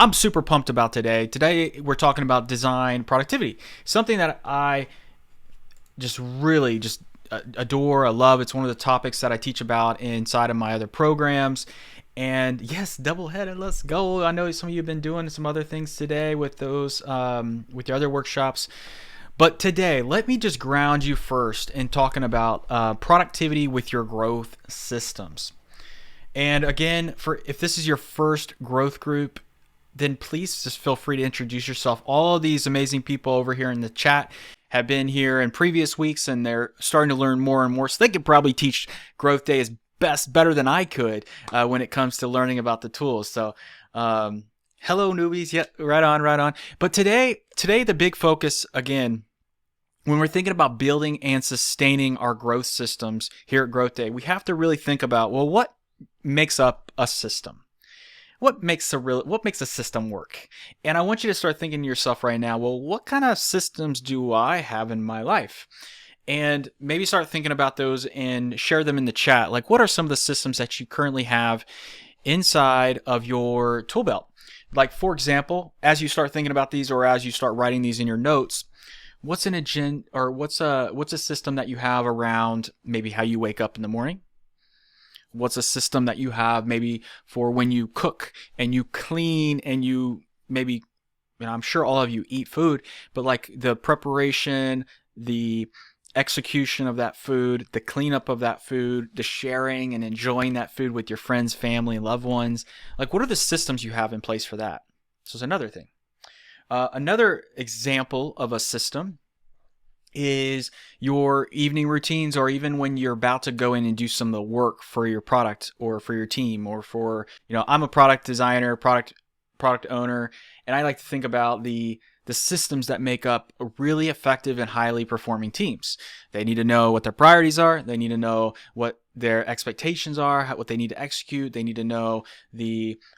I'm super pumped about today. Today, we're talking about design productivity, something that I just really just adore. I love. It's one of the topics that I teach about inside of my other programs. And yes, double headed. Let's go. I know some of you have been doing some other things today with those, with your other workshops. But today, let me just ground you first in talking about productivity with your growth systems. And again, for if this is your first growth group, then please just feel free to introduce yourself. All of these amazing people over here in the chat have been here in previous weeks, and they're starting to learn more and more. So they could probably teach GrowthDay as better than I could when it comes to learning about the tools. So hello newbies. Yeah, right on, right on. But today the big focus, again, when we're thinking about building and sustaining our growth systems here at GrowthDay, we have to really think about, well, what makes up a system? What makes a system work? And I want you to start thinking to yourself right now, well, what kind of systems do I have in my life? And maybe start thinking about those and share them in the chat. Like, what are some of the systems that you currently have inside of your tool belt? Like, for example, as you start thinking about these, or as you start writing these in your notes, what's an agenda, or what's a system that you have around maybe how you wake up in the morning? What's a system that you have maybe for when you cook and you clean and you maybe, I'm sure all of you eat food, but like the preparation, the execution of that food, the cleanup of that food, the sharing and enjoying that food with your friends, family, loved ones. Like, what are the systems you have in place for that? So it's another thing. Another example of a system is your evening routines, or even when you're about to go in and do some of the work for your product or for your team, or for, I'm a product designer, product owner, and I like to think about the systems that make up really effective and highly performing teams. They need to know what their priorities are. They need to know what their expectations are, what they need to execute. They need to know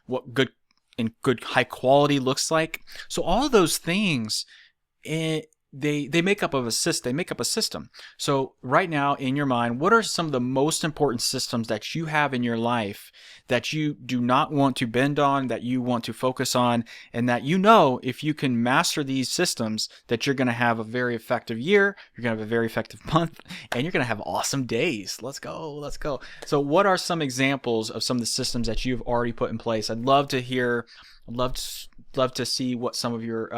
what good high quality looks like. So all of those things, they make up a system. So right now in your mind, what are some of the most important systems that you have in your life that you do not want to bend on, that you want to focus on, and that if you can master these systems, that you're going to have a very effective year, you're going to have a very effective month, and you're going to have awesome days. Let's go. So what are some examples of some of the systems that you've already put in place? I'd love to hear. I'd love to see what some of your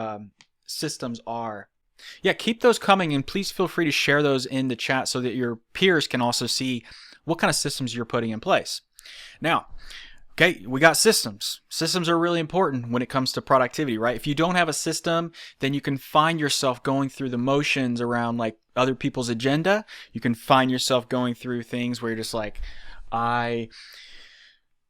systems are. Yeah, keep those coming, and please feel free to share those in the chat so that your peers can also see what kind of systems you're putting in place. Now, okay, we got systems. Systems are really important when it comes to productivity, right? If you don't have a system, then you can find yourself going through the motions around like other people's agenda. You can find yourself going through things where you're just like,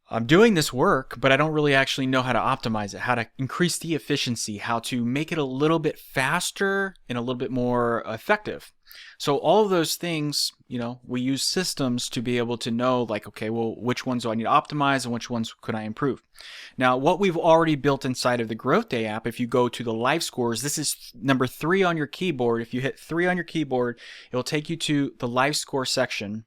I'm doing this work, but I don't really actually know how to optimize it, how to increase the efficiency, how to make it a little bit faster and a little bit more effective. So all of those things, we use systems to be able to know, like, okay, well, which ones do I need to optimize and which ones could I improve? Now, what we've already built inside of the GrowthDay app, if you go to the life scores, this is number 3 on your keyboard. If you hit 3 on your keyboard, it will take you to the life score section.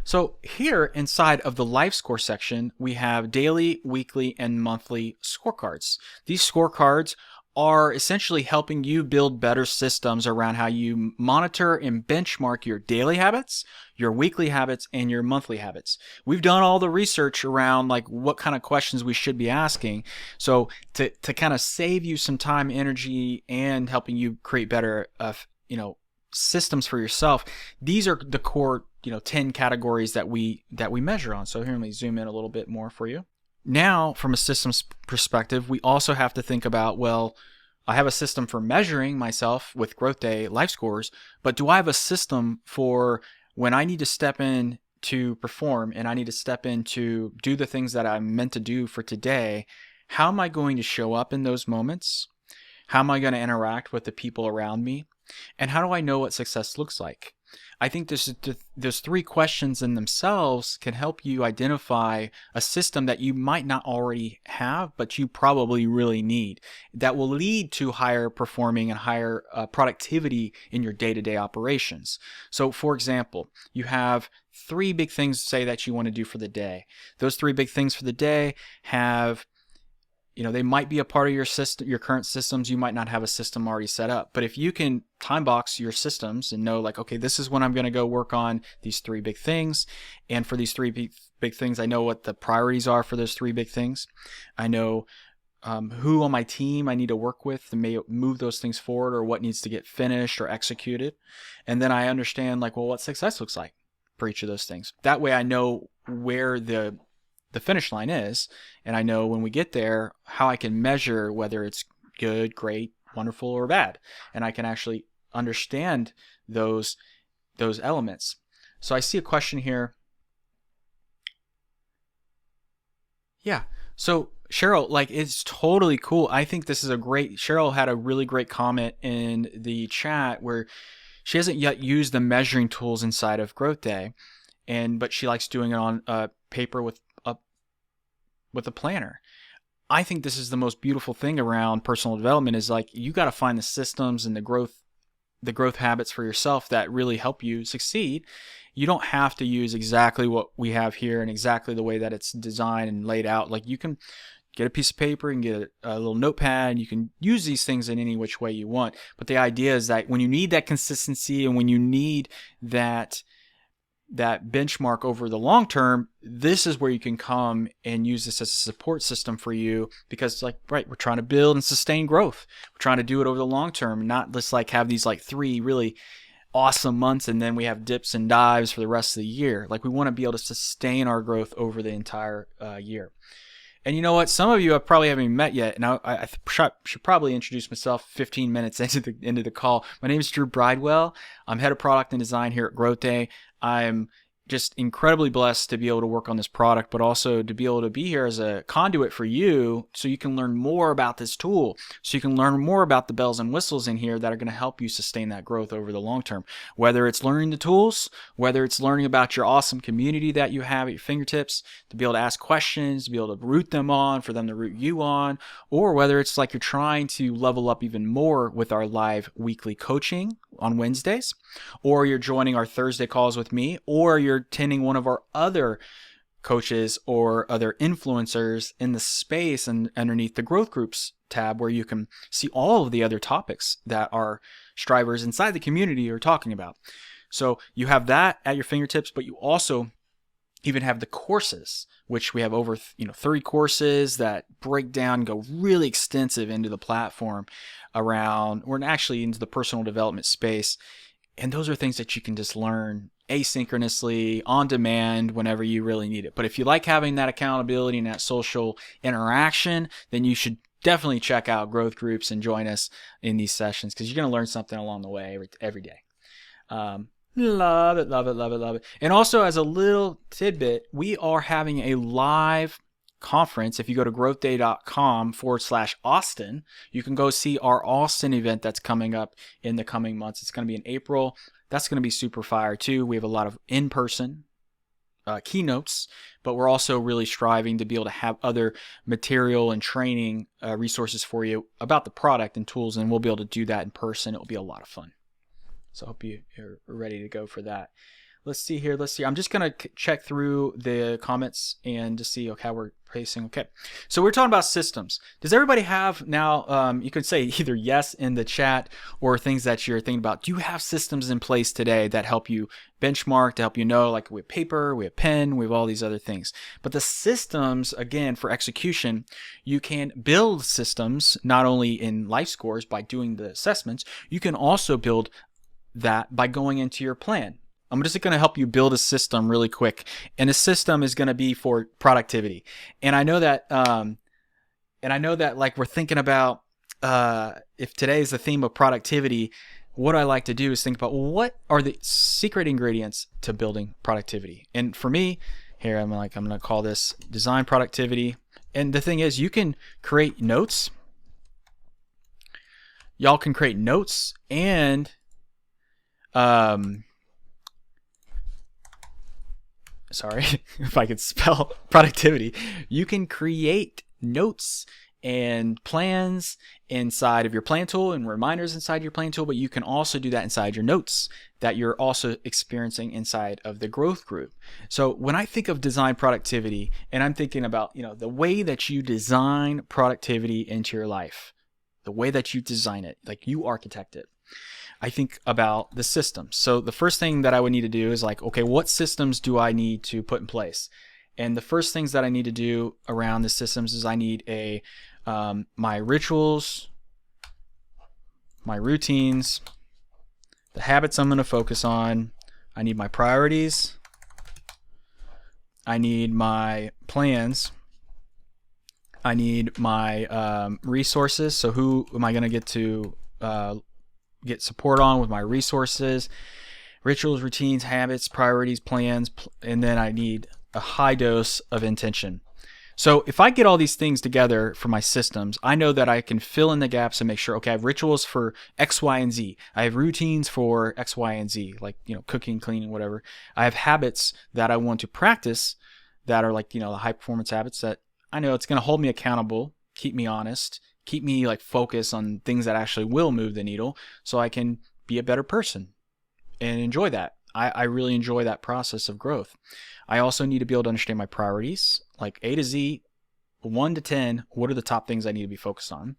So here inside of the life score section, we have daily, weekly, and monthly scorecards. These scorecards are essentially helping you build better systems around how you monitor and benchmark your daily habits, your weekly habits, and your monthly habits. We've done all the research around like what kind of questions we should be asking. So to kind of save you some time, energy, and helping you create better, systems for yourself, these are the core 10 categories that we measure on. So here, let me zoom in a little bit more for you. Now, from a systems perspective, we also have to think about, well, I have a system for measuring myself with GrowthDay life scores, but do I have a system for when I need to step in to perform and I need to step in to do the things that I'm meant to do for today? How am I going to show up in those moments? How am I going to interact with the people around me? And how do I know what success looks like? I think those 3 questions in themselves can help you identify a system that you might not already have, but you probably really need, that will lead to higher performing and higher productivity in your day-to-day operations. So for example, you have 3 big things, say, that you want to do for the day. Those 3 big things for the day have they might be a part of your system, your current systems. You might not have a system already set up, but if you can time box your systems and know like, okay, this is when I'm going to go work on these 3 big things. And for these 3 big things, I know what the priorities are for those 3 big things. I know who on my team I need to work with to move those things forward, or what needs to get finished or executed. And then I understand like, well, what success looks like for each of those things. That way I know where the finish line is, and I know when we get there how I can measure whether it's good, great, wonderful, or bad, and I can actually understand those elements. So I see a question here. Yeah. So Cheryl, like, it's totally cool. I think this is Cheryl had a really great comment in the chat where she hasn't yet used the measuring tools inside of GrowthDay, but she likes doing it on paper with a planner. I think this is the most beautiful thing around personal development, is like, you got to find the systems and the growth habits for yourself that really help you succeed. You don't have to use exactly what we have here and exactly the way that it's designed and laid out. Like, you can get a piece of paper and get a little notepad. You can use these things in any which way you want. But the idea is that when you need that consistency and when you need that benchmark over the long term, this is where you can come and use this as a support system for you, because like, right, we're trying to build and sustain growth. We're trying to do it over the long term, not just like have these like 3 really awesome months and then we have dips and dives for the rest of the year. Like, we want to be able to sustain our growth over the entire year. And you know what? Some of you I probably haven't even met yet, and I should probably introduce myself 15 minutes into the call. My name is Drew Bridewell. I'm head of product and design here at GrowthDay. I'm just incredibly blessed to be able to work on this product, but also to be able to be here as a conduit for you so you can learn more about this tool, so you can learn more about the bells and whistles in here that are going to help you sustain that growth over the long term. Whether it's learning the tools, whether it's learning about your awesome community that you have at your fingertips, to be able to ask questions, to be able to root them on, for them to root you on, or whether it's like you're trying to level up even more with our live weekly coaching on Wednesdays, or you're joining our Thursday calls with me, or you're attending one of our other coaches or other influencers in the space and underneath the growth groups tab, where you can see all of the other topics that our strivers inside the community are talking about. So you have that at your fingertips, but you also even have the courses, which we have over 30 courses that break down, go really extensive into the platform we're actually into the personal development space. And those are things that you can just learn asynchronously, on demand, whenever you really need it. But if you like having that accountability and that social interaction, then you should definitely check out growth groups and join us in these sessions, because you're going to learn something along the way every day. Love it, love it, love it, love it. And also, as a little tidbit, we are having a live conference. If you go to growthday.com/Austin, you can go see our Austin event that's coming up in the coming months. It's going to be in April. That's going to be super fire too. We have a lot of in-person keynotes, but we're also really striving to be able to have other material and training resources for you about the product and tools, and we'll be able to do that in person. It'll be a lot of fun. So I hope you're ready to go for that. Let's see here. I'm just going to check through the comments and to see how we're pacing. Okay. So we're talking about systems. Does everybody have now, you could say either yes in the chat or things that you're thinking about. Do you have systems in place today that help you benchmark, to help you know, like we have paper, we have pen, we have all these other things. But the systems, again, for execution, you can build systems not only in life scores by doing the assessments, you can also build that by going into your plan. I'm just going to help you build a system really quick, and a system is going to be for productivity. And I know that, like we're thinking about, if today is the theme of productivity, what I like to do is think about, well, what are the secret ingredients to building productivity? And for me, here I'm going to call this design productivity. And the thing is, you can create notes. Y'all can create notes and sorry if I could spell productivity. You can create notes and plans inside of your plan tool and reminders inside your plan tool, but you can also do that inside your notes that you're also experiencing inside of the growth group. So when I think of design productivity, and I'm thinking about, the way that you design productivity into your life, the way that you design it, like you architect it, I think about the systems. So the first thing that I would need to do is like, okay, what systems do I need to put in place? And the first things that I need to do around the systems is I need my rituals, my routines, the habits I'm going to focus on. I need my priorities. I need my plans. I need my resources. So who am I going to get support on with my resources, rituals, routines, habits, priorities, plans, and then I need a high dose of intention. So if I get all these things together for my systems, I know that I can fill in the gaps and make sure, okay, I have rituals for X, Y, and Z. I have routines for X, Y, and Z, like, cooking, cleaning, whatever. I have habits that I want to practice that are like, the high performance habits that I know it's going to hold me accountable, keep me honest, keep me like focused on things that actually will move the needle so I can be a better person and enjoy that. I really enjoy that process of growth. I also need to be able to understand my priorities, like A to Z, 1 to 10, what are the top things I need to be focused on?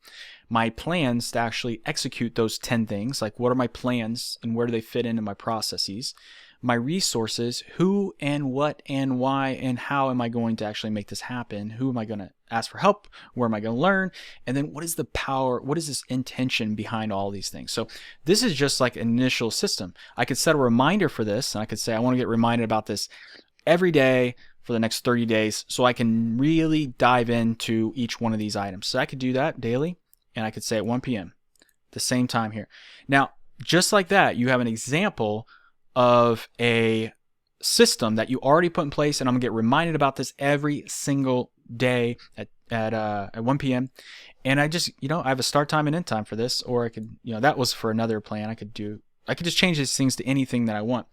My plans to actually execute those 10 things, like what are my plans and where do they fit into my processes? My resources, who and what and why and how am I going to actually make this happen? Who am I going to ask for help? Where am I going to learn? And then what is the power? What is this intention behind all these things? So this is just like an initial system. I could set a reminder for this, and I could say I want to get reminded about this every day for the next 30 days so I can really dive into each one of these items. So I could do that daily, and I could say at 1 p.m. the same time here. Now, just like that, you have an example of a system that you already put in place, and I'm gonna get reminded about this every single day at 1 p.m. And I just, I have a start time and end time for this, or I could, that was for another plan. I could just change these things to anything that I want.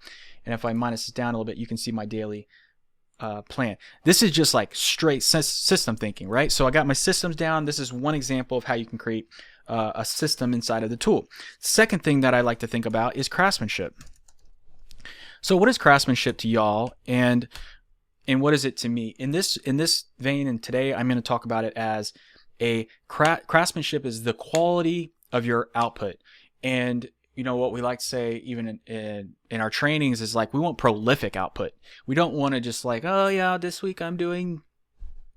And if I minus this down a little bit, you can see my daily plan. This is just like straight system thinking, right? So I got my systems down. This is one example of how you can create a system inside of the tool. Second thing that I like to think about is craftsmanship. So what is craftsmanship to y'all, and what is it to me? In this vein, and today I'm going to talk about it as a craftsmanship is the quality of your output. And what we like to say even in our trainings is like we want prolific output. We don't want to just like, oh yeah, this week I'm doing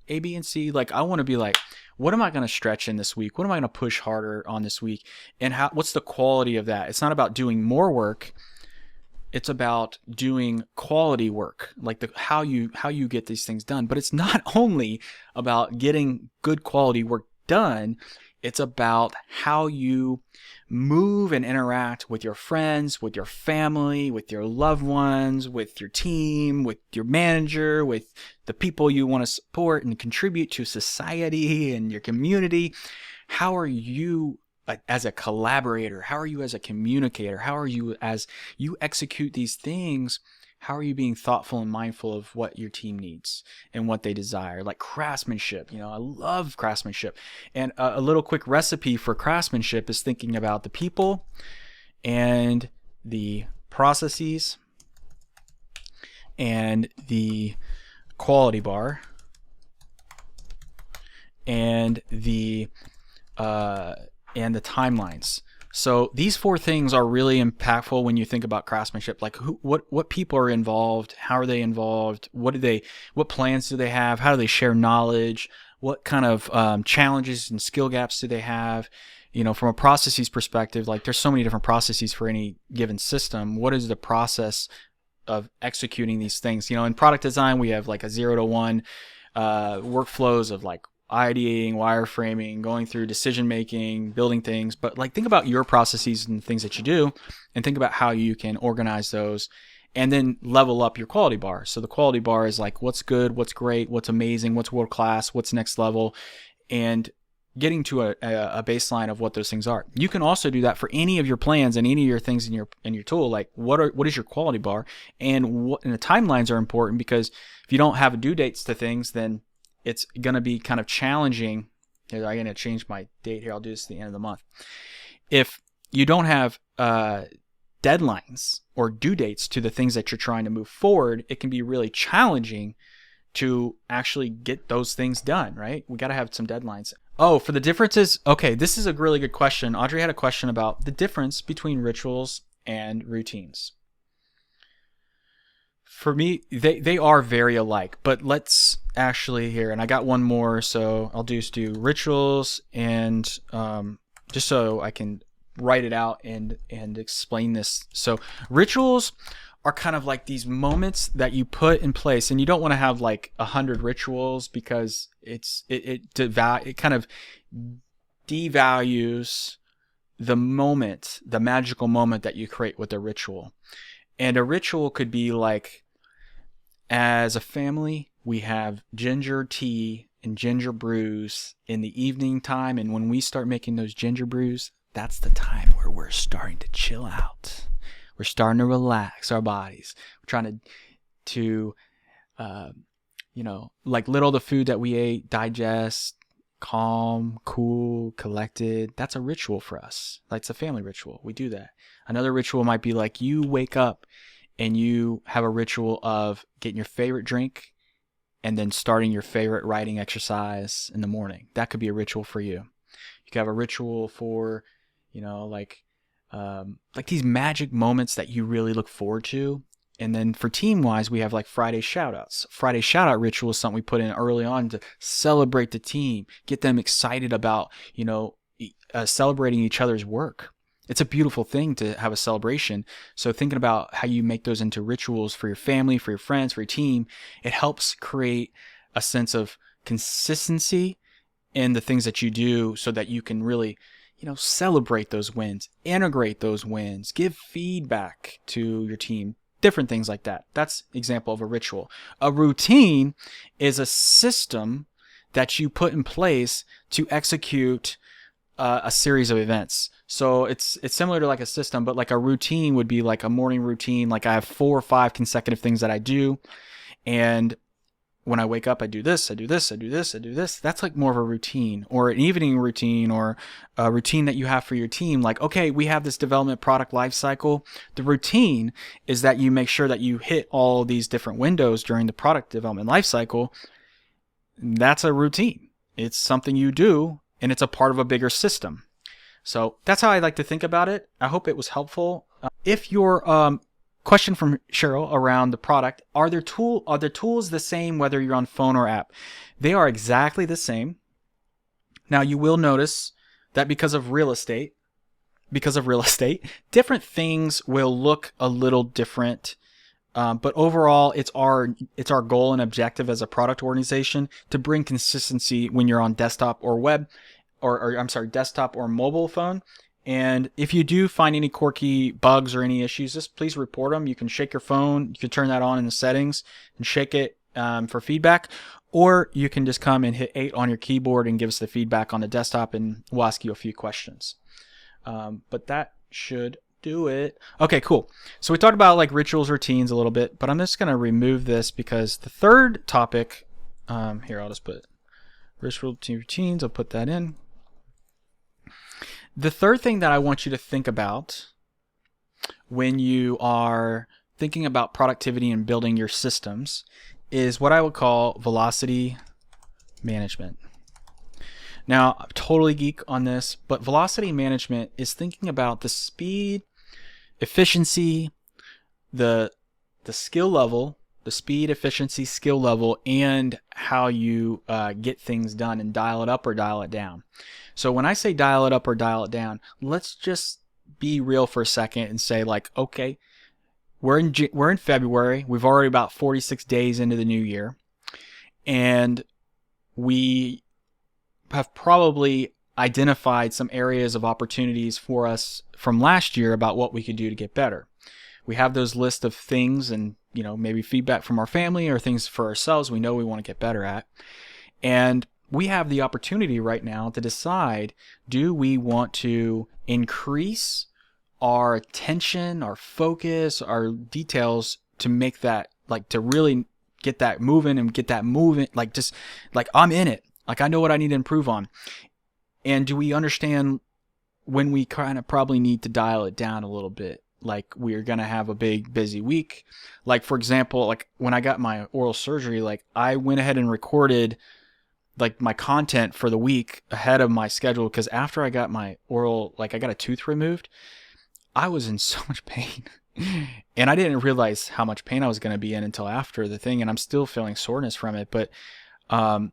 A, B, and C. Like I want to be like, what am I going to stretch in this week? What am I going to push harder on this week? And what's the quality of that? It's not about doing more work. It's about doing quality work, like how you get these things done. But it's not only about getting good quality work done. It's about how you move and interact with your friends, with your family, with your loved ones, with your team, with your manager, with the people you want to support and contribute to society and your community. How are you as a collaborator? How are you as a communicator? How are you as you execute these things? How are you being thoughtful and mindful of what your team needs and what they desire? Like craftsmanship, I love craftsmanship. And a little quick recipe for craftsmanship is thinking about the people and the processes and the quality bar and the timelines. So these 4 things are really impactful when you think about craftsmanship. Like what people are involved, how are they involved, what plans do they have, how do they share knowledge, what kind of challenges and skill gaps do they have? From a processes perspective, like there's so many different processes for any given system. What is the process of executing these things? In product design, we have like a 0 to 1 workflows of like ideating, wireframing, going through decision making, building things. But like think about your processes and things that you do, and think about how you can organize those and then level up your quality bar. So the quality bar is like what's good, what's great, what's amazing, what's world class, what's next level, and getting to a baseline of what those things are. You can also do that for any of your plans and any of your things in your tool. Like what is your quality bar, and the timelines are important, because if you don't have due dates to things, then it's going to be kind of challenging I'm going to change my date here. I'll do this at the end of the month. If you don't have deadlines or due dates to the things that you're trying to move forward, it can be really challenging to actually get those things done, right? We got to have some deadlines. Oh, for the differences. Okay, this is a really good question. Audrey had a question about the difference between rituals and routines. For me, they are very alike, but let's actually here, and I got one more, so I'll just do rituals, and just so I can write it out and explain this. So rituals are kind of like these moments that you put in place, and you don't want to have like 100 rituals because it kind of devalues the moment, the magical moment that you create with a ritual. And a ritual could be like, as a family, we have ginger tea and ginger brews in the evening time, and when we start making those ginger brews, that's the time where we're starting to chill out. We're starting to relax our bodies. We're trying to like let all the food that we ate digest, calm, cool, collected. That's a ritual for us. Like, it's a family ritual. We do that. Another ritual might be like you wake up and you have a ritual of getting your favorite drink and then starting your favorite writing exercise in the morning. That could be a ritual for you. You could have a ritual for, like these magic moments that you really look forward to. And then for team-wise, we have like Friday shout-outs. Friday shout-out ritual is something we put in early on to celebrate the team, get them excited about, celebrating each other's work. It's a beautiful thing to have a celebration. So thinking about how you make those into rituals for your family, for your friends, for your team, it helps create a sense of consistency in the things that you do so that you can really, celebrate those wins, integrate those wins, give feedback to your team, different things like that. That's an example of a ritual. A routine is a system that you put in place to execute a series of events. So it's similar to like a system, but like a routine would be like a morning routine. Like I have 4 or 5 consecutive things that I do. And when I wake up, I do this, I do this, I do this, I do this. That's like more of a routine, or an evening routine, or a routine that you have for your team. Like, okay, we have this development product life cycle. The routine is that you make sure that you hit all these different windows during the product development life cycle. That's a routine. It's something you do, and it's a part of a bigger system. So that's how I like to think about it. I hope it was helpful. If your question from Cheryl around the product, are the tools the same whether you're on phone or app? They are exactly the same. Now you will notice that because of real estate, different things will look a little different. But overall, it's our goal and objective as a product organization to bring consistency when you're on desktop or web, desktop or mobile phone. And if you do find any quirky bugs or any issues, just please report them. You can shake your phone. You can turn that on in the settings and shake it for feedback. Or you can just come and hit 8 on your keyboard and give us the feedback on the desktop, and we'll ask you a few questions. But that should do it. Okay, cool. So we talked about like rituals, routines a little bit, but I'm just going to remove this because the third topic, here, I'll just put ritual routines. I'll put that in. The third thing that I want you to think about when you are thinking about productivity and building your systems is what I would call velocity management. Now, I'm totally geek on this, but velocity management is thinking about the speed, efficiency, the skill level, the speed, efficiency, skill level, and how you get things done and dial it up or dial it down. So when I say dial it up or dial it down, let's just be real for a second and say like, okay, we're in February. We've already about 46 days into the new year, and we have probably identified some areas of opportunities for us from last year about what we could do to get better. We have those lists of things and, maybe feedback from our family or things for ourselves we know we want to get better at. And we have the opportunity right now to decide, do we want to increase our attention, our focus, our details to make that, like, to really get that moving and get that moving, like, just like I'm in it. Like, I know what I need to improve on. And do we understand when we kind of probably need to dial it down a little bit? Like, we're going to have a big, busy week. Like, for example, like when I got my oral surgery, like I went ahead and recorded like my content for the week ahead of my schedule, because after I got my oral, like I got a tooth removed, I was in so much pain. And I didn't realize how much pain I was going to be in until after the thing. And I'm still feeling soreness from it. Um,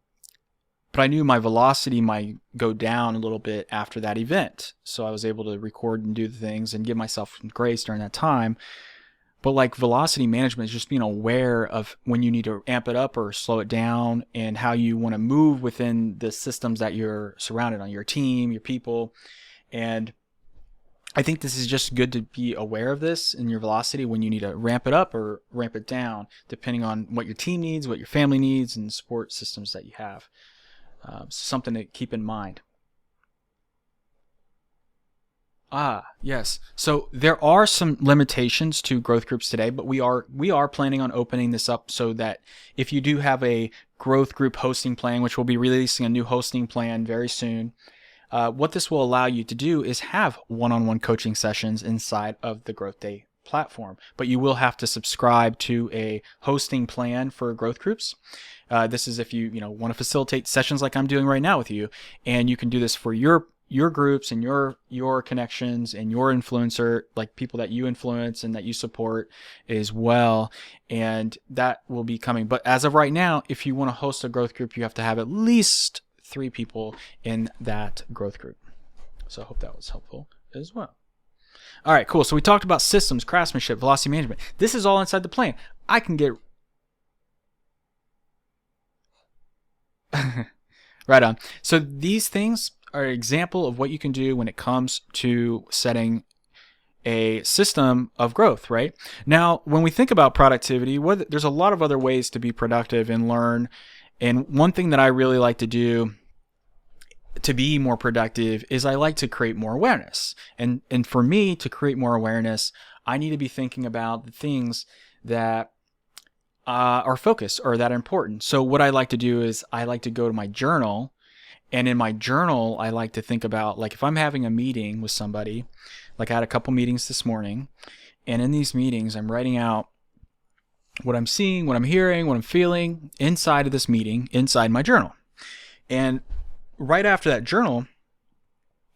but I knew my velocity might go down a little bit after that event. So I was able to record and do the things and give myself some grace during that time. But like velocity management is just being aware of when you need to amp it up or slow it down, and how you want to move within the systems that you're surrounded on, your team, your people. And I think this is just good to be aware of this in your velocity when you need to ramp it up or ramp it down, depending on what your team needs, what your family needs, and support systems that you have. Something to keep in mind. Yes. So there are some limitations to growth groups today, but we are planning on opening this up so that if you do have a growth group hosting plan, which we'll be releasing a new hosting plan very soon, what this will allow you to do is have one-on-one coaching sessions inside of the GrowthDay platform. But you will have to subscribe to a hosting plan for growth groups. This is if you want to facilitate sessions like I'm doing right now with you, and you can do this for your groups and your connections and your influencer, like people that you influence and that you support as well. And that will be coming. But as of right now, if you want to host a growth group, you have to have at least 3 people in that growth group. So I hope that was helpful as well. All right, cool. So we talked about systems, craftsmanship, velocity management. This is all inside the plan. I can get right on. So these things are an example of what you can do when it comes to setting a system of growth, right? Now, when we think about productivity, there's a lot of other ways to be productive and learn. And one thing that I really like to do to be more productive is I like to create more awareness. And for me to create more awareness, I need to be thinking about the things that are focused or that are important. So what I like to do is I like to go to my journal. And in my journal, I like to think about, like, if I'm having a meeting with somebody, like I had a couple meetings this morning, and in these meetings, I'm writing out what I'm seeing, what I'm hearing, what I'm feeling inside of this meeting, inside my journal. And right after that journal,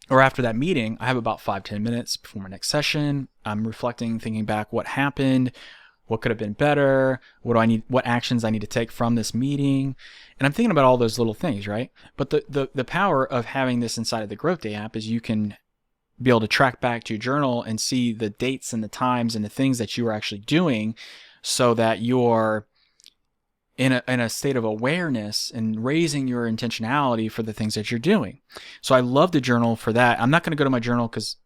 or after that meeting, I have about 5-10 minutes before my next session. I'm reflecting, thinking back what happened, what could have been better, what actions I need to take from this meeting. And I'm thinking about all those little things, right? But the power of having this inside of the GrowthDay app is you can be able to track back to your journal and see the dates and the times and the things that you are actually doing, so that you're in a state of awareness and raising your intentionality for the things that you're doing. So I love the journal for that. I'm not going to go to my journal because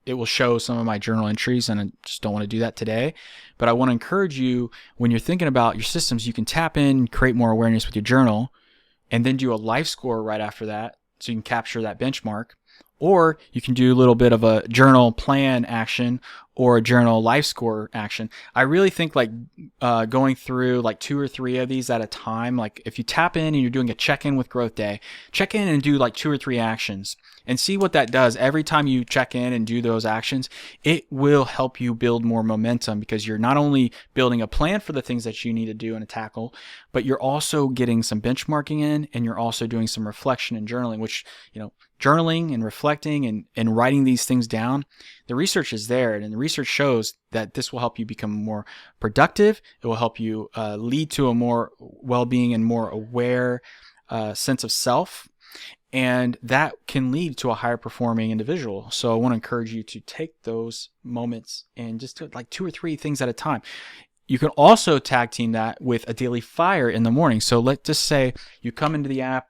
it will show some of my journal entries, and I just don't want to do that today. But I want to encourage you, when you're thinking about your systems, you can tap in, create more awareness with your journal, and then do a life score right after that, so you can capture that benchmark. Or you can do a little bit of a journal plan action or a journal life score action. I really think like going through like 2 or 3 of these at a time. Like if you tap in and you're doing a check-in with GrowthDay, check in and do like 2 or 3 actions and see what that does. Every time you check in and do those actions, it will help you build more momentum, because you're not only building a plan for the things that you need to do and to tackle, but you're also getting some benchmarking in, and you're also doing some reflection and journaling, which, journaling and reflecting and writing these things down, the research is there, and the research shows that this will help you become more productive. It will help you lead to a more well-being and more aware sense of self, and that can lead to a higher performing individual. So I want to encourage you to take those moments and just do like 2 or 3 things at a time. You can also tag team that with a daily fire in the morning. So let's just say you come into the app,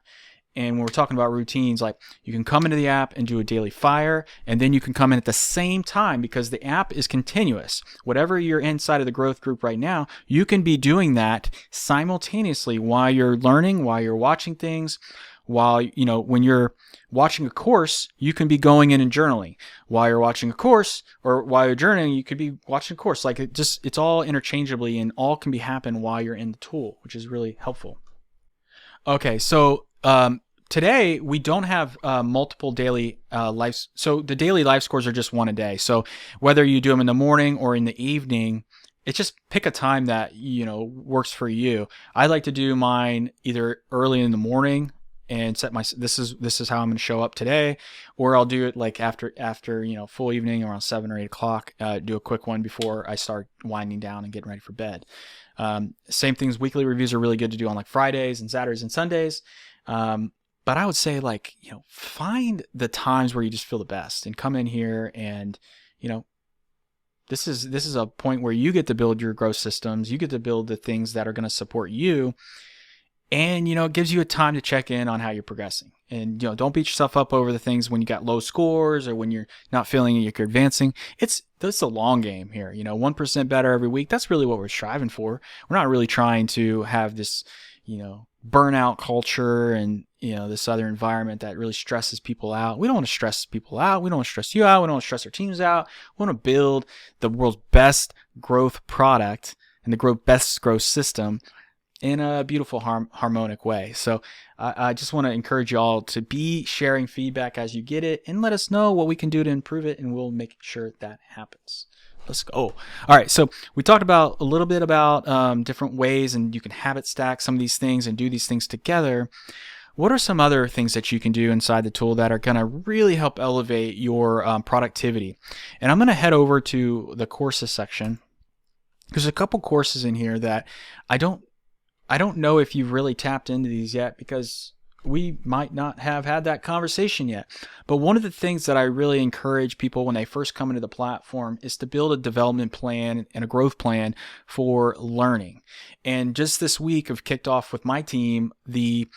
and when we're talking about routines, like you can come into the app and do a daily fire, and then you can come in at the same time, because the app is continuous. Whatever you're inside of the growth group right now, you can be doing that simultaneously while you're learning, while you're watching things, while, when you're watching a course, you can be going in and journaling. While you're watching a course, or while you're journaling, you could be watching a course. Like it's all interchangeably, and all can be happen while you're in the tool, which is really helpful. Okay, so Today we don't have multiple daily life. So the daily life scores are just one a day. So whether you do them in the morning or in the evening, it's just pick a time that works for you. I like to do mine either early in the morning and set my this is how I'm going to show up today, or I'll do it like after full evening around 7 or 8 o'clock. Do a quick one before I start winding down and getting ready for bed. Same things. Weekly reviews are really good to do on like Fridays and Saturdays and Sundays. But I would say find the times where you just feel the best and come in here and, this is a point where you get to build your growth systems. You get to build the things that are going to support you. And, it gives you a time to check in on how you're progressing. And, don't beat yourself up over the things when you got low scores or when you're not feeling like you're advancing. It's a long game here. 1% better every week. That's really what we're striving for. We're not really trying to have this, burnout culture and, this other environment that really stresses people out. We don't want to stress people out. We don't want to stress you out. We don't want to stress our teams out. We want to build the world's best growth product and the best growth system in a beautiful, harmonic way. So I just want to encourage you all to be sharing feedback as you get it and let us know what we can do to improve it, and we'll make sure that happens. Let's go. All right. So we talked about a little bit about different ways, and you can habit stack some of these things and do these things together. What are some other things that you can do inside the tool that are going to really help elevate your productivity? And I'm going to head over to the courses section. There's a couple courses in here that I don't know if you've really tapped into these yet, because we might not have had that conversation yet. But one of the things that I really encourage people when they first come into the platform is to build a development plan and a growth plan for learning. And just this week I've kicked off with my team the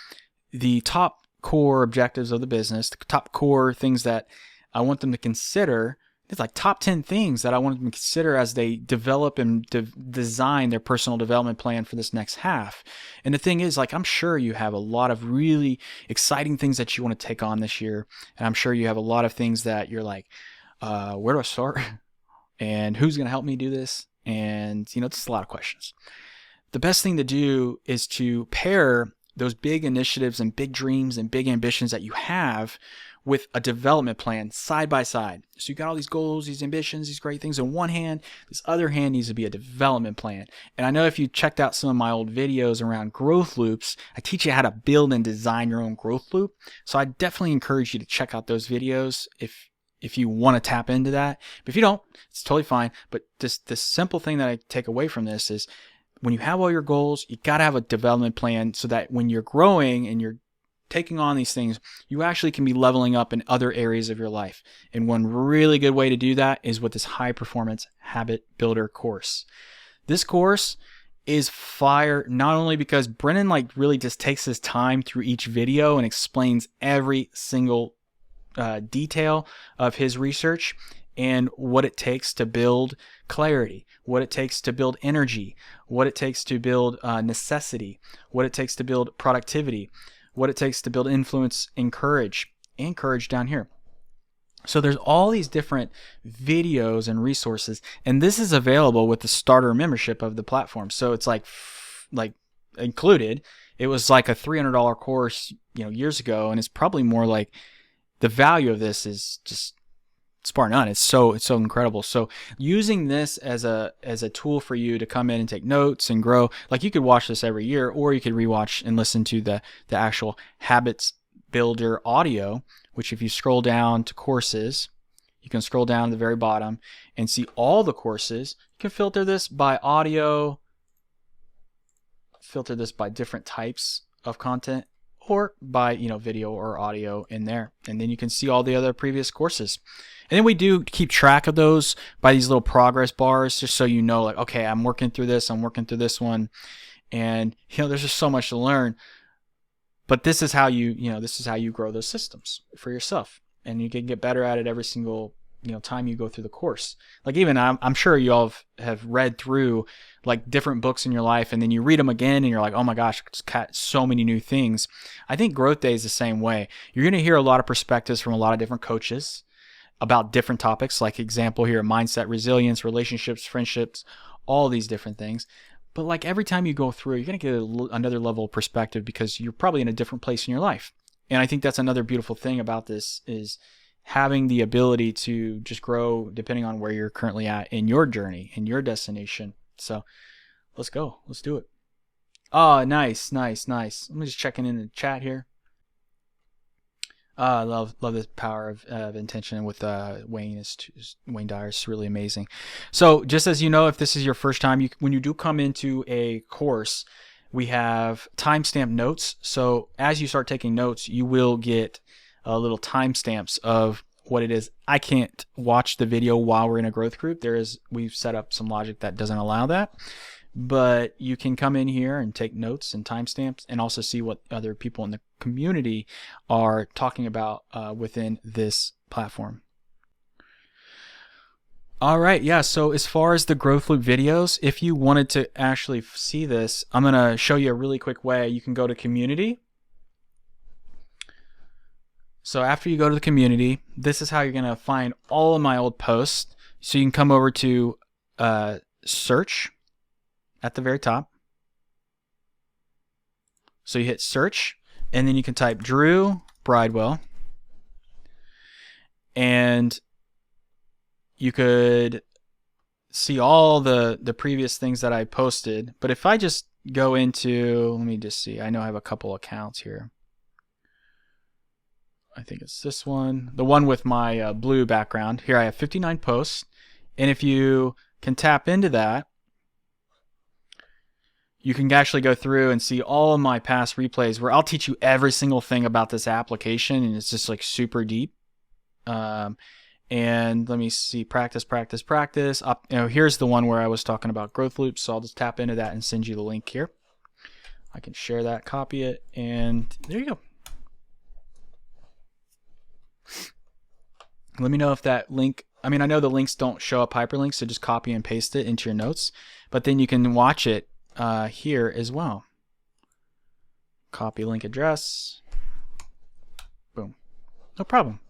top core objectives of the business, the top core things that I want them to consider. It's like top 10 things that I want them to consider as they develop and design their personal development plan for this next half. And the thing is, I'm sure you have a lot of really exciting things that you want to take on this year. And I'm sure you have a lot of things that you're like, where do I start? And who's going to help me do this? And, just a lot of questions. The best thing to do is to pair those big initiatives and big dreams and big ambitions that you have with a development plan side by side. So you got all these goals, these ambitions, these great things in one hand. This other hand needs to be a development plan. And I know if you checked out some of my old videos around growth loops, I teach you how to build and design your own growth loop. So I definitely encourage you to check out those videos if you want to tap into that. But if you don't, it's totally fine. But just the simple thing that I take away from this is when you have all your goals, you got to have a development plan so that when you're growing and you're taking on these things, you actually can be leveling up in other areas of your life. And one really good way to do that is with this high performance habit builder course. This course is fire, not only because Brennan really just takes his time through each video and explains every single detail of his research and what it takes to build clarity, what it takes to build energy, what it takes to build necessity, what it takes to build productivity, what it takes to build influence and courage down here. So there's all these different videos and resources, and this is available with the starter membership of the platform. So it's like included. It was like a $300 course, years ago, and it's probably more like the value of this is just bar none. It's so incredible. So using this as a tool for you to come in and take notes and grow, you could watch this every year, or you could rewatch and listen to the actual habits builder audio, which if you scroll down to courses, you can scroll down to the very bottom and see all the courses. You can filter this by audio, filter this by different types of content, or by video or audio in there, and then you can see all the other previous courses. And then we do keep track of those by these little progress bars, just so okay, I'm working through this, I'm working through this one, and there's just so much to learn. But this is how you grow those systems for yourself, and you can get better at it every single time you go through the course. Even I'm sure you all have read through different books in your life, and then you read them again and you're like, oh my gosh, it's got so many new things. I think GrowthDay is the same way. You're going to hear a lot of perspectives from a lot of different coaches about different topics, like example here, mindset, resilience, relationships, friendships, all these different things. But like every time you go through, you're going to get another level of perspective because you're probably in a different place in your life. And I think that's another beautiful thing about this is having the ability to just grow depending on where you're currently at in your journey, in your destination. So let's go. Let's do it. Oh, nice. Let me just checking in the chat here. I love the power of intention with Wayne Dyer is really amazing. So just as you know, if this is your first time, when you do come into a course, we have timestamp notes. So as you start taking notes, you will get little timestamps of what it is. I can't watch the video while we're in a growth group. We've set up some logic that doesn't allow that. But you can come in here and take notes and timestamps and also see what other people in the community are talking about within this platform. All right, yeah, so as far as the growth loop videos, if you wanted to actually see this, I'm going to show you a really quick way. You can go to community. So after you go to the community, this is how you're going to find all of my old posts. So you can come over to search at the very top. So you hit search, and then you can type Drew Bridewell, and you could see all the previous things that I posted. But if I just go into, let me just see, I know I have a couple accounts here. I think it's this one, the one with my blue background. Here I have 59 posts, and if you can tap into that, you can actually go through and see all of my past replays where I'll teach you every single thing about this application, and it's just like super deep. And let me see, practice. Here's the one where I was talking about growth loops, so I'll just tap into that and send you the link here. I can share that, copy it, and there you go. Let me know if that link, I know the links don't show up hyperlinks, so just copy and paste it into your notes, but then you can watch it here as well. Copy link address. Boom. No problem.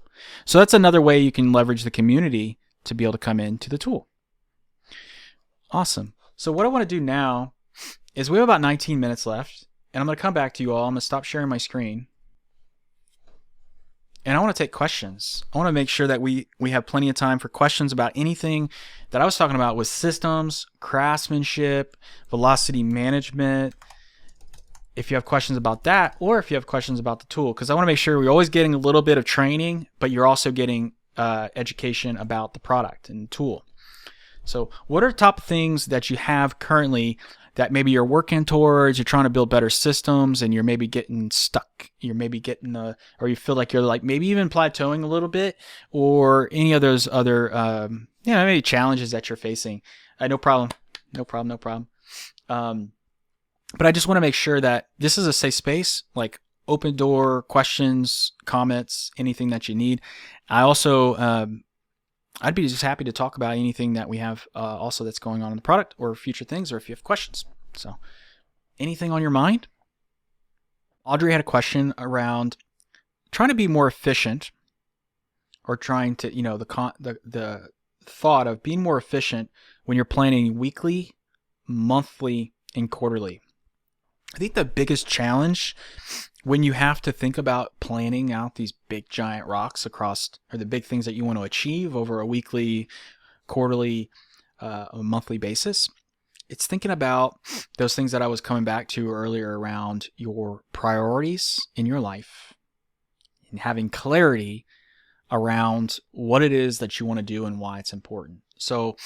So that's another way you can leverage the community to be able to come into the tool. Awesome. So what I want to do now is we have about 19 minutes left, and I'm going to come back to you all. I'm going to stop sharing my screen. And I want to take questions. I want to make sure that we have plenty of time for questions about anything that I was talking about with systems, craftsmanship, velocity management. If you have questions about that, or if you have questions about the tool, because I want to make sure we're always getting a little bit of training, but you're also getting education about the product and tool. So what are top things that you have currently that maybe you're working towards, you're trying to build better systems, and you're maybe getting stuck, you're maybe getting or you feel like you're like maybe even plateauing a little bit, or any of those other maybe challenges that you're facing. No problem. But I just want to make sure that this is a safe space, like open door, questions, comments, anything that you need. I also I'd be just happy to talk about anything that we have also that's going on in the product, or future things, or if you have questions. So anything on your mind? Audrey had a question around trying to be more efficient, or trying to, the thought of being more efficient when you're planning weekly, monthly, and quarterly. I think the biggest challenge when you have to think about planning out these big giant rocks across, or the big things that you want to achieve over a weekly, quarterly, a monthly basis, it's thinking about those things that I was coming back to earlier around your priorities in your life and having clarity around what it is that you want to do and why it's important. So,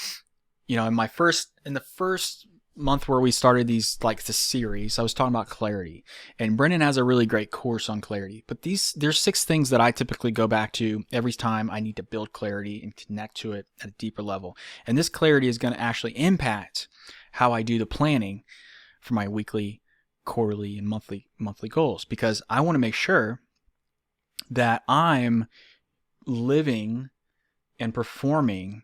in the first month where we started this series, I was talking about clarity, and Brendan has a really great course on clarity, but there's 6 things that I typically go back to every time I need to build clarity and connect to it at a deeper level. And this clarity is going to actually impact how I do the planning for my weekly, quarterly, and monthly goals, because I want to make sure that I'm living and performing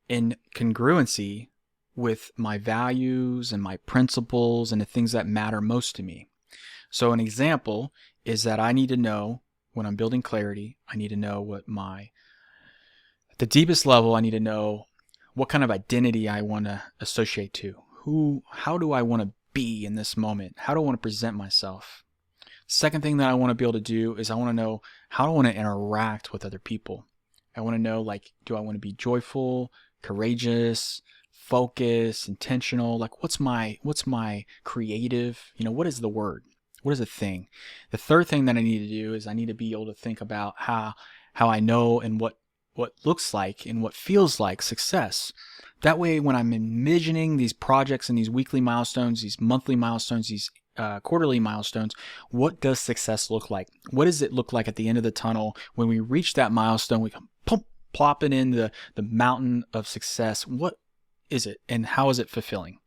in congruency with my values and my principles and the things that matter most to me. So an example is that I need to know, when I'm building clarity, I need to know at the deepest level, I need to know what kind of identity I want to associate to. how do I want to be in this moment? How do I want to present myself? Second thing that I want to be able to do is I want to know how do I want to interact with other people. I want to know, like, do I want to be joyful, courageous, focused, intentional? Like, what's my creative? What is the word? What is the thing? The third thing that I need to do is I need to be able to think about how I know and what looks like and what feels like success. That way, when I'm envisioning these projects and these weekly milestones, these monthly milestones, these quarterly milestones, what does success look like? What does it look like at the end of the tunnel when we reach that milestone? We can plop it in the mountain of success. What is it and how is it fulfilling?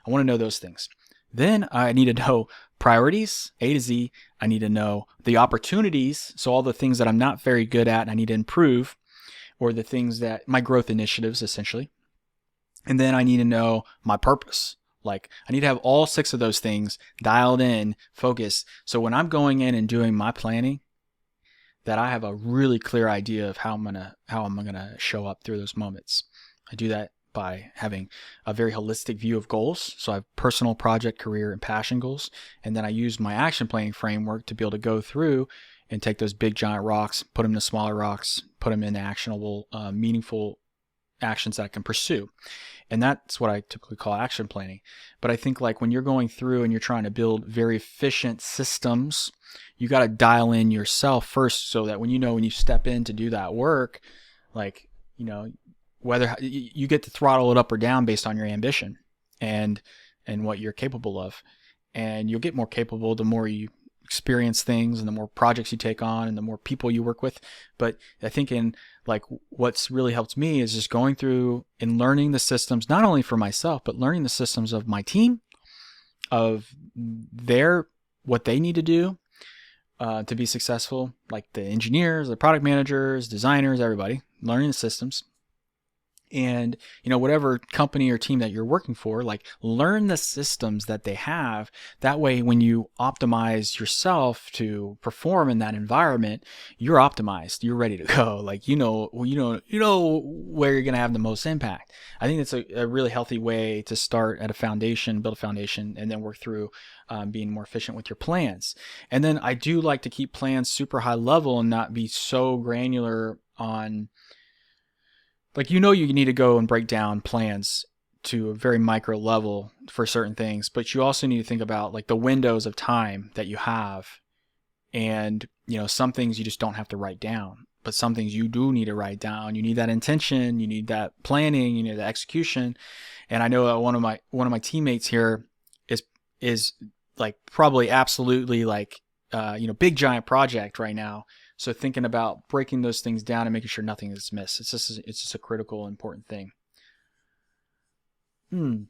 I want to know those things. Then I need to know priorities, A to Z. I need to know the opportunities, so all the things that I'm not very good at and I need to improve, or the things that my growth initiatives essentially. And then I need to know my purpose. Like, I need to have all 6 of those things dialed in, focused. So when I'm going in and doing my planning, that I have a really clear idea of how I'm gonna show up through those moments. I do that by having a very holistic view of goals. So I have personal, project, career, and passion goals. And then I use my action planning framework to be able to go through and take those big giant rocks, put them into smaller rocks, put them into actionable, meaningful actions that I can pursue. And that's what I typically call action planning. But I think, like, when you're going through and you're trying to build very efficient systems, you got to dial in yourself first, so that when you step in to do that work, like, whether you get to throttle it up or down based on your ambition and what you're capable of. And you'll get more capable the more you experience things and the more projects you take on and the more people you work with. But I think what's really helped me is just going through and learning the systems, not only for myself, but learning the systems of my team, of what they need to do to be successful, like the engineers, the product managers, designers, everybody, learning the systems. And, whatever company or team that you're working for, like, learn the systems that they have. That way, when you optimize yourself to perform in that environment, you're optimized. You're ready to go. Like, where you're going to have the most impact. I think it's a really healthy way to start at a foundation, build a foundation, and then work through being more efficient with your plans. And then I do like to keep plans super high level and not be so granular on, like, you need to go and break down plans to a very micro level for certain things, but you also need to think about, like, the windows of time that you have. And, some things you just don't have to write down, but some things you do need to write down. You need that intention, you need that planning, you need the execution. And I know one of my teammates here is like probably absolutely like, big giant project right now. So thinking about breaking those things down and making sure nothing is missed. It's just a critical, important thing. I'm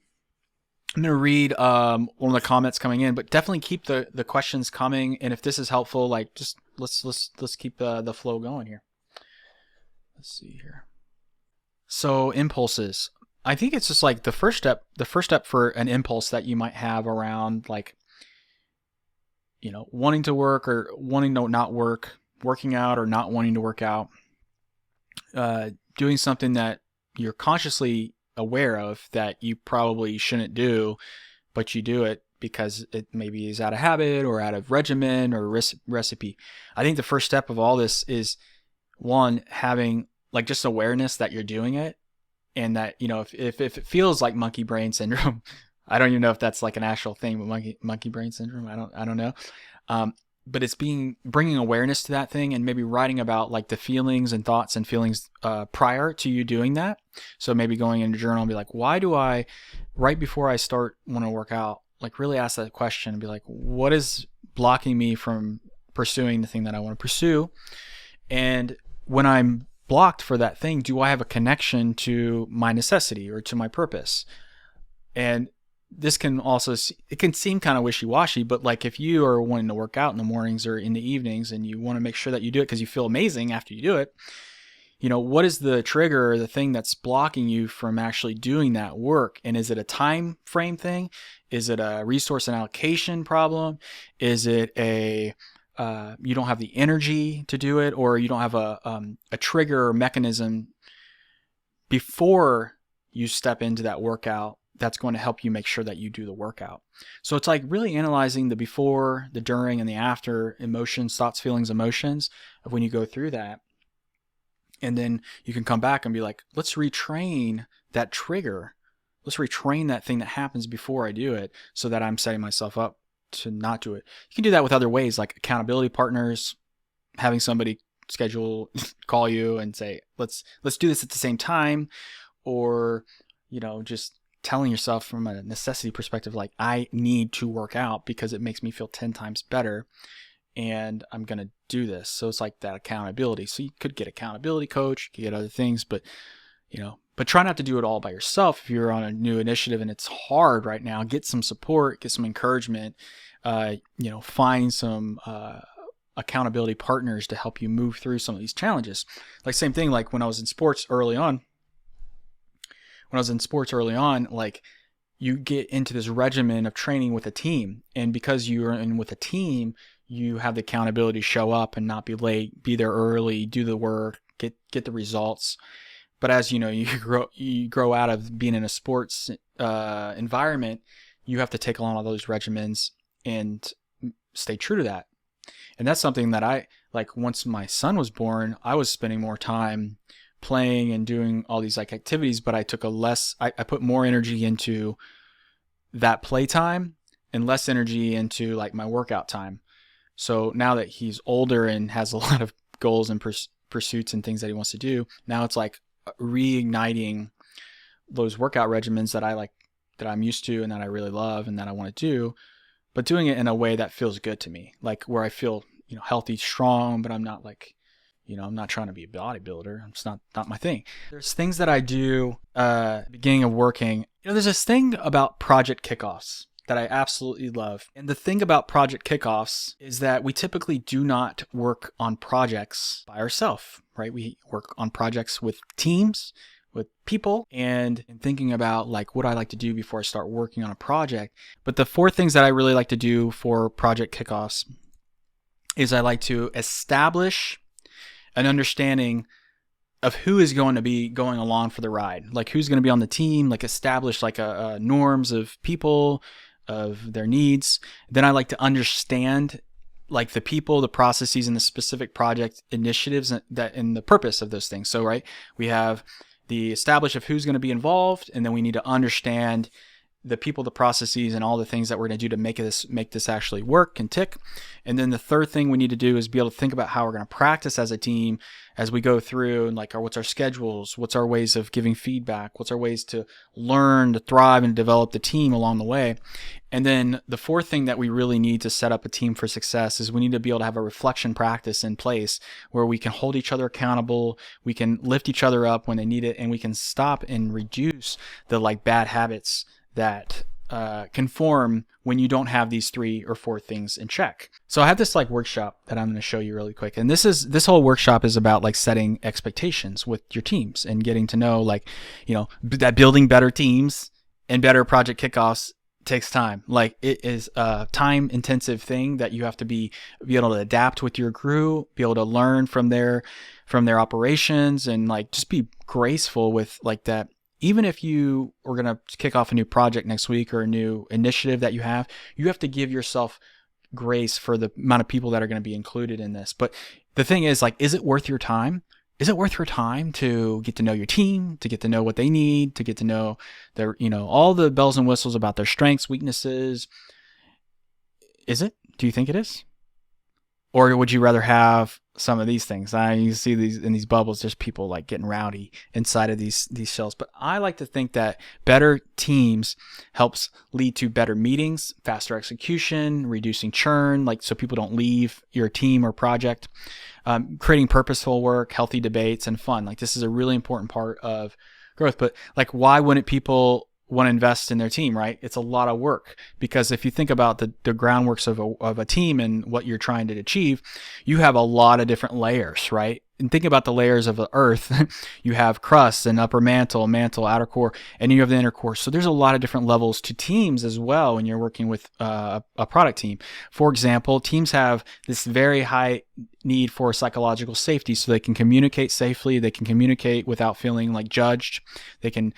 going to read one of the comments coming in, but definitely keep the questions coming. And if this is helpful, like, just let's keep the flow going here. Let's see here. So impulses. I think it's just like the first step for an impulse that you might have around, like, wanting to work or wanting to not work, working out or not wanting to work out, doing something that you're consciously aware of that you probably shouldn't do, but you do it because it maybe is out of habit or out of regimen or recipe. I think the first step of all this is, one, having, like, just awareness that you're doing it, and that, if it feels like monkey brain syndrome, I don't even know if that's like an actual thing, but monkey brain syndrome, I don't know. But it's bringing awareness to that thing and maybe writing about, like, the feelings and thoughts and feelings prior to you doing that. So maybe going into a journal and be like, why do I, right before I start, want to work out, like, really ask that question and be like, what is blocking me from pursuing the thing that I want to pursue? And when I'm blocked for that thing, do I have a connection to my necessity or to my purpose? And this can also, it can seem kind of wishy-washy, but, like, if you are wanting to work out in the mornings or in the evenings and you want to make sure that you do it because you feel amazing after you do it, what is the trigger or the thing that's blocking you from actually doing that work? And is it a time frame thing? Is it a resource and allocation problem? Is it you don't have the energy to do it, or you don't have a trigger or mechanism before you step into that workout that's going to help you make sure that you do the workout. So it's like really analyzing the before, the during, and the after emotions, thoughts, feelings, emotions of when you go through that. And then you can come back and be like, let's retrain that trigger. Let's retrain that thing that happens before I do it so that I'm setting myself up to not do it. You can do that with other ways, like accountability partners, having somebody call you and say, let's do this at the same time, or, just telling yourself from a necessity perspective, like, I need to work out because it makes me feel 10 times better and I'm going to do this. So it's like that accountability. So you could get accountability coach, you could get other things, but try not to do it all by yourself. If you're on a new initiative and it's hard right now, get some support, get some encouragement, find some accountability partners to help you move through some of these challenges. Like same thing, like when I was in sports early on, like you get into this regimen of training with a team. And because you're in with a team, you have the accountability to show up and not be late, be there early, do the work, get the results. But as you grow out of being in a sports environment, you have to take along all those regimens and stay true to that. And that's something that I, like, once my son was born, I was spending more time playing and doing all these like activities, but I put more energy into that play time and less energy into like my workout time. So now that he's older and has a lot of goals and pursuits and things that he wants to do, now it's like reigniting those workout regimens that I like, that I'm used to and that I really love and that I want to do, but doing it in a way that feels good to me, like where I feel, healthy, strong, but I'm not like, I'm not trying to be a bodybuilder. It's not my thing. There's things that I do beginning of working. There's this thing about project kickoffs that I absolutely love. And the thing about project kickoffs is that we typically do not work on projects by ourselves, right? We work on projects with teams, with people, and thinking about like what I like to do before I start working on a project. But the 4 things that I really like to do for project kickoffs is I like to establish an understanding of who is going to be going along for the ride, like who's going to be on the team, like establish like a norms of people, of their needs. Then I like to understand like the people, the processes, and the specific project initiatives and the purpose of those things. So, right, we have the establish of who's going to be involved, and then we need to understand the people, the processes, and all the things that we're going to do to make this actually work and tick. And then the third thing we need to do is be able to think about how we're going to practice as a team as we go through, and like what's our schedules, what's our ways of giving feedback, what's our ways to learn, to thrive, and develop the team along the way. And then the 4th thing that we really need to set up a team for success is we need to be able to have a reflection practice in place where we can hold each other accountable, we can lift each other up when they need it, and we can stop and reduce the like bad habits that can form when you don't have these 3 or 4 things in check. So I have this like workshop that I'm going to show you really quick. And this whole workshop is about like setting expectations with your teams and getting to know like, that building better teams and better project kickoffs takes time. Like it is a time intensive thing that you have to be able to adapt with your crew, be able to learn from their operations, and like just be graceful with like that. Even if you are going to kick off a new project next week or a new initiative that you have to give yourself grace for the amount of people that are going to be included in this. But the thing is, like, is it worth your time? Is it worth your time to get to know your team, to get to know what they need, to get to know their, all the bells and whistles about their strengths, weaknesses? Is it? Do you think it is? Or would you rather have some of these things? You see these in these bubbles, there's people like getting rowdy inside of these shells. But I like to think that better teams helps lead to better meetings, faster execution, reducing churn, like so people don't leave your team or project, creating purposeful work, healthy debates, and fun. Like this is a really important part of growth. But like, why wouldn't people want to invest in their team, right? It's a lot of work, because if you think about the groundworks of a team and what you're trying to achieve, you have a lot of different layers, right? and think about the layers of the earth. You have crust and upper mantle, outer core, and you have the inner core. So there's a lot of different levels to teams as well when you're working with a product team. For example, teams have this very high need for psychological safety, so they can communicate safely, they can communicate without feeling like judged, they can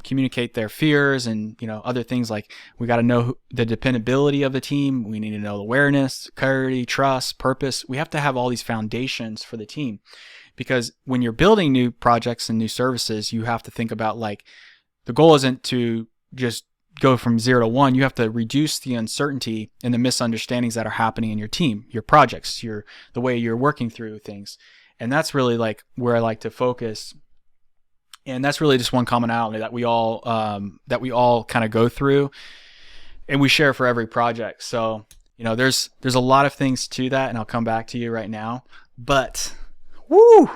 communicate their fears and other things. Like, we got to know the dependability of the team, we need to know awareness, clarity, trust, purpose. We have to have all these foundations for the team, because when you're building new projects and new services, you have to think about, like, the goal isn't to just go from 0 to 1. You have to reduce the uncertainty and the misunderstandings that are happening in your team, your projects, the way you're working through things. And that's really like where I like to focus. And that's really just one commonality that we all kind of go through, and we share for every project. So, there's a lot of things to that, and I'll come back to you right now. But woo,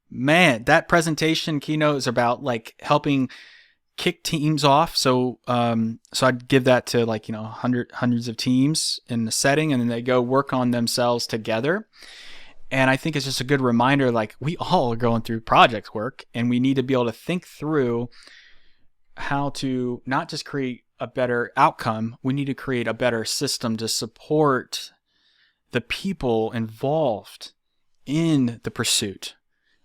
man, that presentation keynote is about like helping kick teams off. So I'd give that to hundreds of teams in the setting, and then they go work on themselves together. And I think it's just a good reminder, like, we all are going through project work, and we need to be able to think through how to not just create a better outcome, we need to create a better system to support the people involved in the pursuit.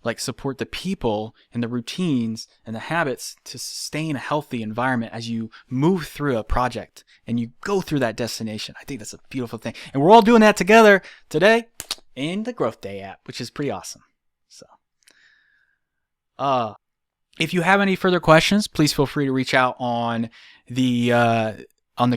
Like, support the people and the routines and the habits to sustain a healthy environment as you move through a project and you go through that destination. I think that's a beautiful thing. And we're all doing that together today in the GrowthDay app, which is pretty awesome. So, if you have any further questions, please feel free to reach out on the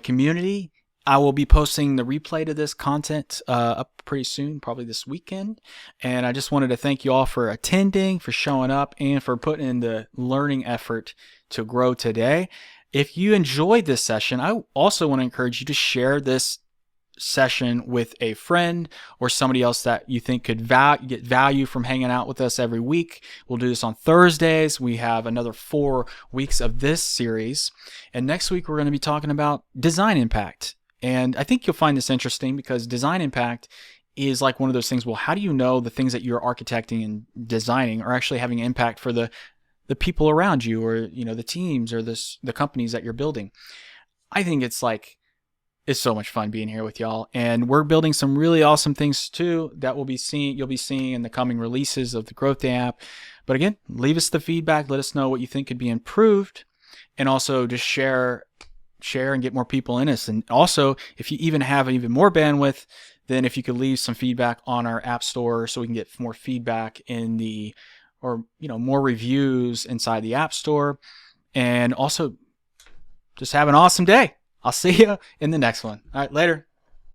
community. I will be posting the replay to this content up pretty soon, probably this weekend. And I just wanted to thank you all for attending, for showing up, and for putting in the learning effort to grow today. If you enjoyed this session, I also want to encourage you to share this session with a friend or somebody else that you think could get value from hanging out with us every week. We'll do this on Thursdays. We have another 4 weeks of this series. And next week, we're going to be talking about design impact. And I think you'll find this interesting, because design impact is like one of those things. Well, how do you know the things that you're architecting and designing are actually having impact for the people around you, or the teams, or the companies that you're building? I think it's so much fun being here with y'all, and we're building some really awesome things too that you'll be seeing in the coming releases of the GrowthDay app. But again, leave us the feedback. Let us know what you think could be improved, and also just share and get more people in us. And also, if you even have even more bandwidth, then if you could leave some feedback on our app store, so we can get more feedback more reviews inside the app store. And also, just have an awesome day. I'll see you in the next one. All right, later.